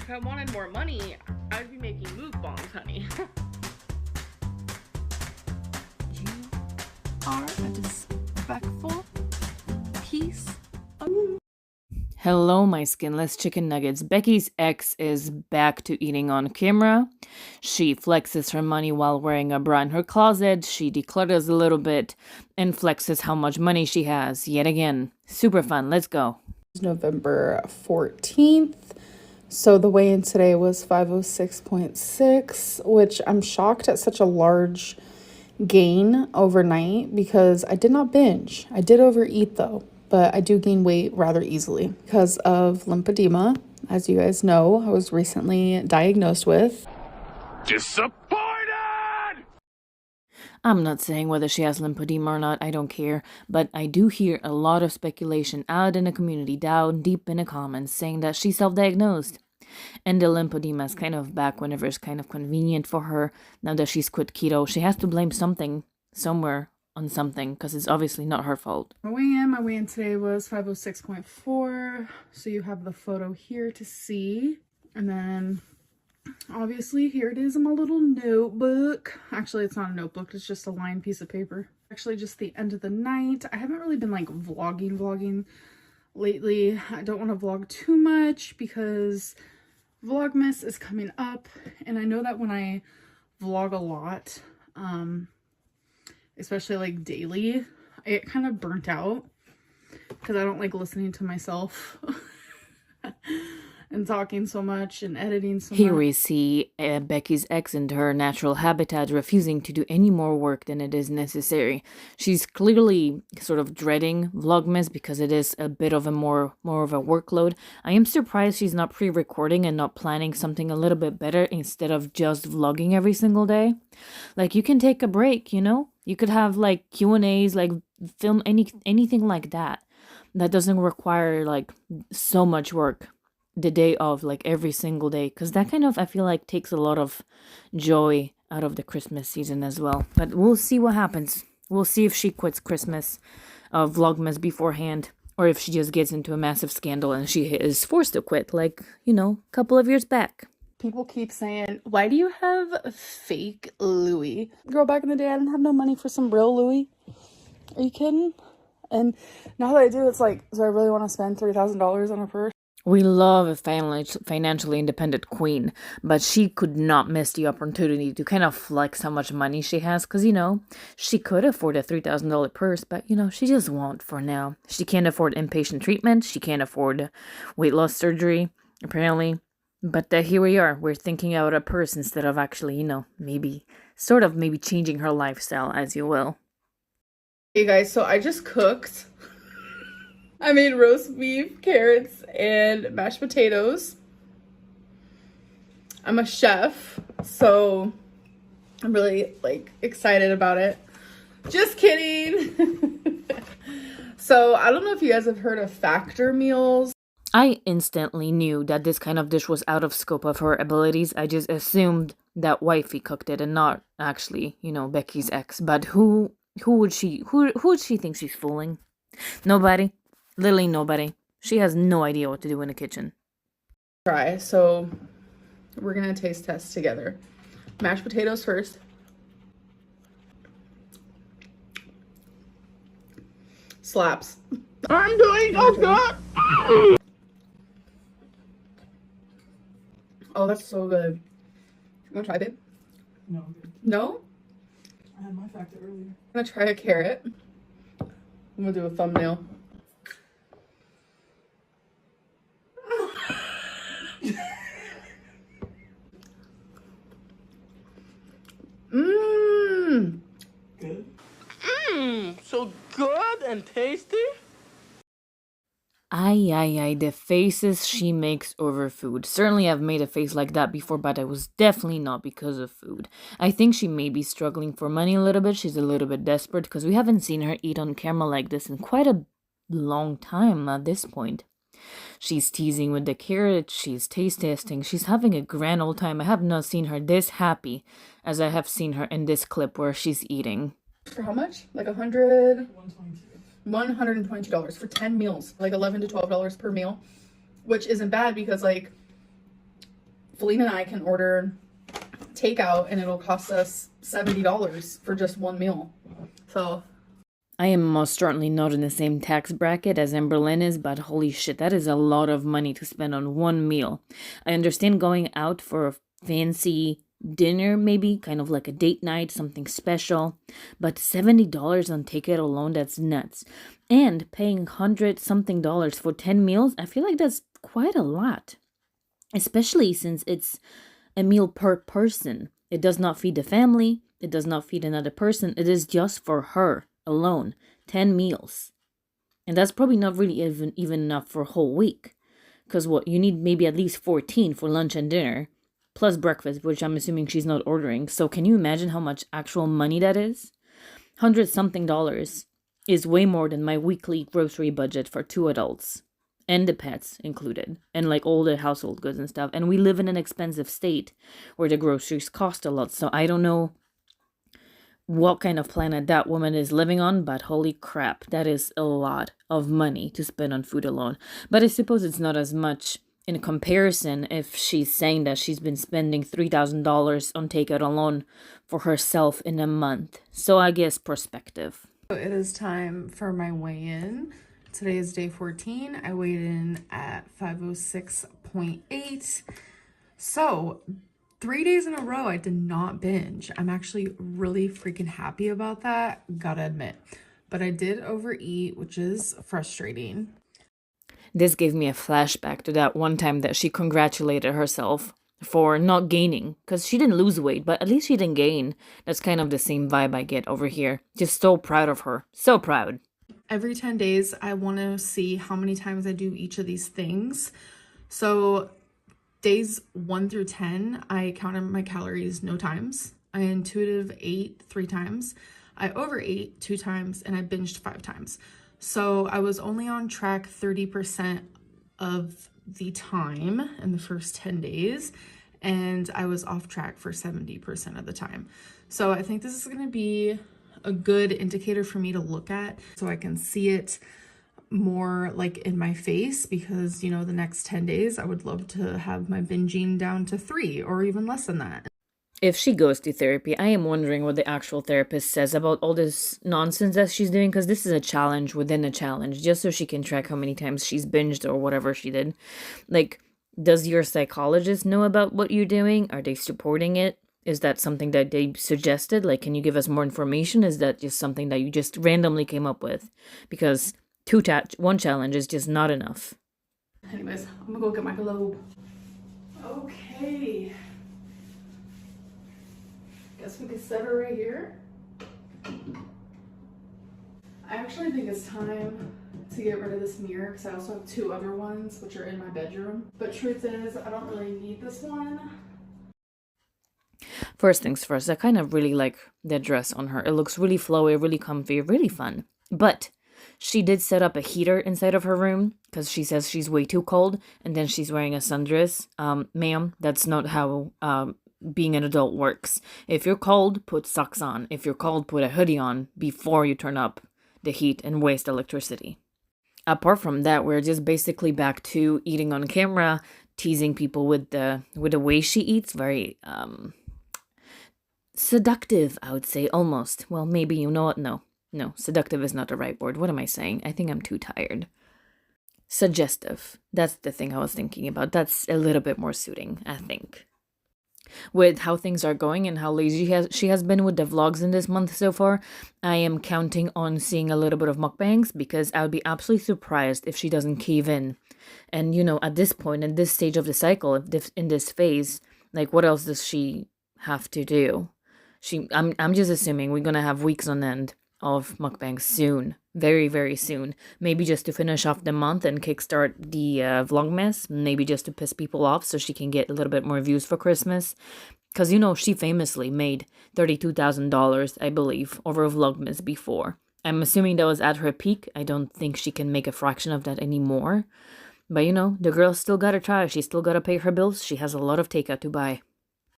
If I wanted more money, I'd be making mukbangs, honey. You are a disrespectful piece of... Hello, my skinless chicken nuggets. Becky's ex is back to eating on camera. She flexes her money while wearing a bra in her closet. She declutters a little bit and flexes how much money she has. Yet again, super fun. Let's go. November 14th. So the weigh-in today was 506.6, which I'm shocked at such a large gain overnight because I did not binge. I did overeat though, but I do gain weight rather easily because of lymphedema. As you guys know, I was recently diagnosed with. Disappointed! I'm not saying whether she has lymphedema or not, I don't care, but I do hear a lot of speculation out in the community, down deep in the comments, saying that she's self-diagnosed. And the lymphedema is kind of back whenever it's kind of convenient for her. Now that she's quit keto, she has to blame something, somewhere, on something, because it's obviously not her fault. My weigh-in today was 506.4, so you have the photo here to see. And then obviously here it is in my little notebook. Actually, it's not a notebook, it's just a lined piece of paper. Actually, just the end of the night. I haven't really been like vlogging lately. I don't want to vlog too much because Vlogmas is coming up, and I know that when I vlog a lot, especially like daily, I get kind of burnt out because I don't like listening to myself and talking so much and editing so much. Here we see Becky's ex in her natural habitat, refusing to do any more work than it is necessary. She's clearly sort of dreading Vlogmas because it is a bit of a more of a workload. I am surprised she's not pre-recording and not planning something a little bit better instead of just vlogging every single day. Like, you can take a break, you know? You could have like Q&As, like film anything like that. That doesn't require like so much work the day of, like every single day, because that kind of, I feel like, takes a lot of joy out of the Christmas season as well. But we'll see what happens. We'll see if she quits Christmas Vlogmas beforehand, or if she just gets into a massive scandal and she is forced to quit, like, you know, a couple of years back. People keep saying, why do you have fake Louis? Girl, back in the day, I didn't have no money for some real Louis. Are you kidding? And now that I do, it's like, do I really want to spend $3,000 on a purse? We love a financially independent queen, but she could not miss the opportunity to kind of flex how much money she has, because, you know, she could afford a $3,000 purse, but, you know, she just won't for now. She can't afford inpatient treatment. She can't afford weight loss surgery, apparently. But here we are. We're thinking out a purse instead of actually, you know, maybe changing her lifestyle, as you will. Hey guys, so I just cooked. I made roast beef, carrots, and mashed potatoes. I'm a chef, so I'm really like excited about it. Just kidding. So I don't know if you guys have heard of factor meals. I instantly knew that this kind of dish was out of scope of her abilities. I just assumed that wifey cooked it and not actually, you know, Becky's ex. But who would she think she's fooling? Nobody. Literally nobody. She has no idea what to do in the kitchen. Try. So we're gonna taste test together. Mashed potatoes first. Slaps. I'm doing so good. Oh, that's so good. You wanna try, babe? No. No? I had my factor earlier. I'm gonna try a carrot. I'm gonna do a thumbnail. Mmm. Good. So good and tasty. Ay, the faces she makes over food. Certainly I've made a face like that before, but it was definitely not because of food. I think she may be struggling for money a little bit. She's a little bit desperate because we haven't seen her eat on camera like this in quite a long time at this point. She's teasing with the carrot, she's taste testing, she's having a grand old time. I have not seen her this happy as I have seen her in this clip where she's eating. For how much? Like $122 $122. for 10 meals, like $11 to $12 per meal, which isn't bad because like Felina and I can order takeout and it'll cost us $70 for just one meal. So I am most certainly not in the same tax bracket as Amberlynn is, but holy shit, that is a lot of money to spend on one meal. I understand going out for a fancy dinner, maybe, kind of like a date night, something special, but $70 on takeout alone, that's nuts. And paying $100-something for 10 meals, I feel like that's quite a lot. Especially since it's a meal per person. It does not feed the family, it does not feed another person, it is just for her alone. 10 meals. And that's probably not really even enough for a whole week. Because what, you need maybe at least 14 for lunch and dinner, plus breakfast, which I'm assuming she's not ordering. So can you imagine how much actual money that is? $100-something is way more than my weekly grocery budget for 2 adults. And the pets included, and like all the household goods and stuff. And we live in an expensive state where the groceries cost a lot. So I don't know what kind of planet that woman is living on, but holy crap, that is a lot of money to spend on food alone. But I suppose it's not as much in comparison if she's saying that she's been spending $3,000 on takeout alone for herself in a month. So I guess perspective. it is time for my weigh-in. Today is day 14. I weighed in at 506.8. So 3 days in a row, I did not binge. I'm actually really freaking happy about that, gotta admit. But I did overeat, which is frustrating. This gave me a flashback to that one time that she congratulated herself for not gaining, because she didn't lose weight, but at least she didn't gain. That's kind of the same vibe I get over here. Just so proud of her. So proud. Every 10 days, I want to see how many times I do each of these things. So days 1 through 10, I counted my calories no times. I intuitive ate 3 times. I overate 2 times, and I binged 5 times. So I was only on track 30% of the time in the first 10 days, and I was off track for 70% of the time. So I think this is going to be a good indicator for me to look at so I can see it more like in my face, because you know, the next 10 days I would love to have my binging down to 3 or even less than that. If she goes to therapy, I am wondering what the actual therapist says about all this nonsense that she's doing, because this is a challenge within a challenge, just so she can track how many times she's binged or whatever she did. Like, does your psychologist know about what you're doing? Are they supporting it? Is that something that they suggested? Like, can you give us more information? Is that just something that you just randomly came up with? Because one challenge is just not enough. Anyways, I'm gonna go get my globe. Okay. Guess we could set her right here. I actually think it's time to get rid of this mirror because I also have 2 other ones which are in my bedroom. But truth is, I don't really need this one. First things first, I kind of really like the dress on her. It looks really flowy, really comfy, really fun. But she did set up a heater inside of her room because she says she's way too cold, and then she's wearing a sundress. Ma'am, that's not how being an adult works. If you're cold, put socks on. If you're cold, put a hoodie on before you turn up the heat and waste electricity. Apart from that, we're just basically back to eating on camera, teasing people with the way she eats. Very seductive, I would say, almost. Well, maybe, you know what? No, seductive is not the right word. What am I saying? I think I'm too tired. Suggestive. That's the thing I was thinking about. That's a little bit more suiting, I think. With how things are going and how lazy she has been with the vlogs in this month so far, I am counting on seeing a little bit of mukbangs, because I would be absolutely surprised if she doesn't cave in. And you know, at this point, in this stage of the cycle, in this phase, like, what else does she have to do? I'm just assuming we're gonna have weeks on end of mukbangs soon. Very, very soon. Maybe just to finish off the month and kickstart the vlogmas. Maybe just to piss people off so she can get a little bit more views for Christmas. Because, you know, she famously made $32,000, I believe, over vlogmas before. I'm assuming that was at her peak. I don't think she can make a fraction of that anymore. But, you know, the girl still gotta try. She still gotta pay her bills. She has a lot of takeout to buy.